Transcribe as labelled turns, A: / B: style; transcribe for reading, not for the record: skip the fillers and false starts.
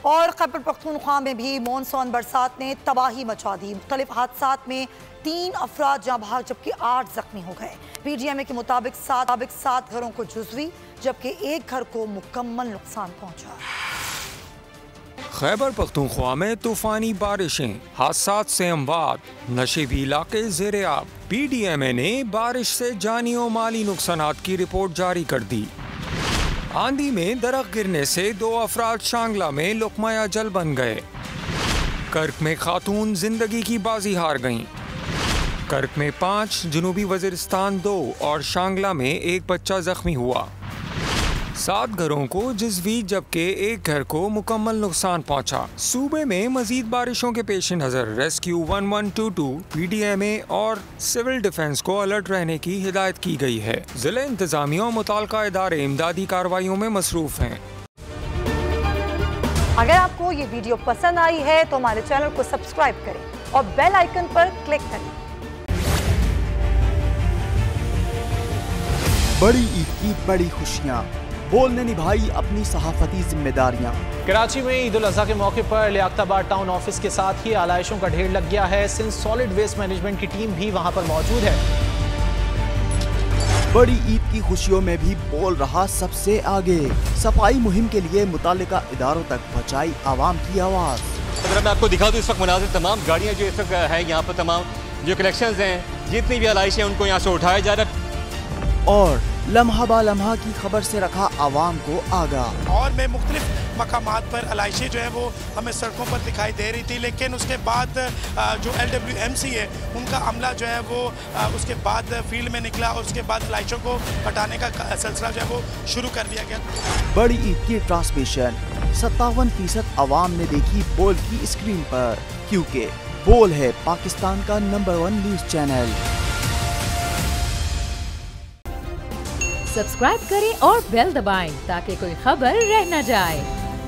A: और खैबर पख्तूनख्वा में भी मानसून बरसात ने तबाही मचा दी। मुख्तलिफ हादसात में 3 अफराद जहाँ भाग जबकि 8 जख्मी हो गए। PDMA के मुताबिक 7 घरों को जुज़वी जबकि 1 घर को मुकम्मल नुकसान पहुंचा।
B: खैबर पख्तूनख्वा में तूफानी बारिशें, हादसात से अमवात, नशेबी इलाके ज़ेरे आब। PDMA ने बारिश से जानी और माली नुकसानात की रिपोर्ट जारी कर दी। आंधी में दरख्त गिरने से 2 अफराद शांगला में लुकमा जल बन गए। कर्क में खातून जिंदगी की बाजी हार गईं। कर्क में 5, जनूबी वजीरिस्तान 2 और शांगला में 1 बच्चा जख्मी हुआ। 7 घरों को जुज़वी जबकि 1 घर को मुकम्मल नुकसान पहुंचा। सूबे में मजीद बारिशों के पेश नज़र रेस्क्यू 1122, PDMA और सिविल डिफेंस को अलर्ट रहने की हिदायत की गई है। जिला इंतजामिया और मुताल्लिका इदारे इमदादी कार्रवाइयों में मसरूफ हैं।
A: अगर आपको ये वीडियो पसंद आई है तो हमारे चैनल को सब्सक्राइब करें और बेल आइकन पर क्लिक करें।
C: बड़ी ईद की बड़ी खुशियाँ, बोल ने निभाई अपनी सहाफती जिम्मेदारियां।
D: कराची में ईद उल अज़हा के मौके पर लियाकताबाद टाउन ऑफिस के साथ ही आलाइशों का ढेर लग गया है। सिंध सॉलिड वेस्ट मैनेजमेंट की टीम भी वहां पर मौजूद है।
C: बड़ी ईद की खुशियों में भी बोल रहा सबसे आगे। सफाई मुहिम के लिए मुताल्लिका इदारों तक पहुंचाई आवाम की आवाज।
E: अगर मैं आपको दिखा दूं इस वक्त मनाजिर, तमाम गाड़ियां जो इस वक्त है यहाँ पर, तमाम जो कलेक्शंस हैं, जितनी भी आलाइशें उनको यहाँ से उठाया जा रहा है
C: और लम्हा बा लम्हा की खबर से रखा आवाम को आगाह।
F: और में मुख्तलिफ मकामात पर आलाइशें जो है वो हमें सड़कों पर दिखाई दे रही थी, लेकिन उसके बाद जो LWMC है उनका अमला जो है वो उसके बाद फील्ड में निकला और उसके बाद आलाइशों को हटाने का सिलसिला जो है वो शुरू कर दिया गया।
C: बड़ी ईद की ट्रांसमिशन 57% आवाम ने देखी बोल की स्क्रीन पर, क्योंकि बोल है पाकिस्तान का नंबर 1 न्यूज चैनल।
G: सब्सक्राइब करें और बेल दबाएं ताकि कोई खबर रह न जाए।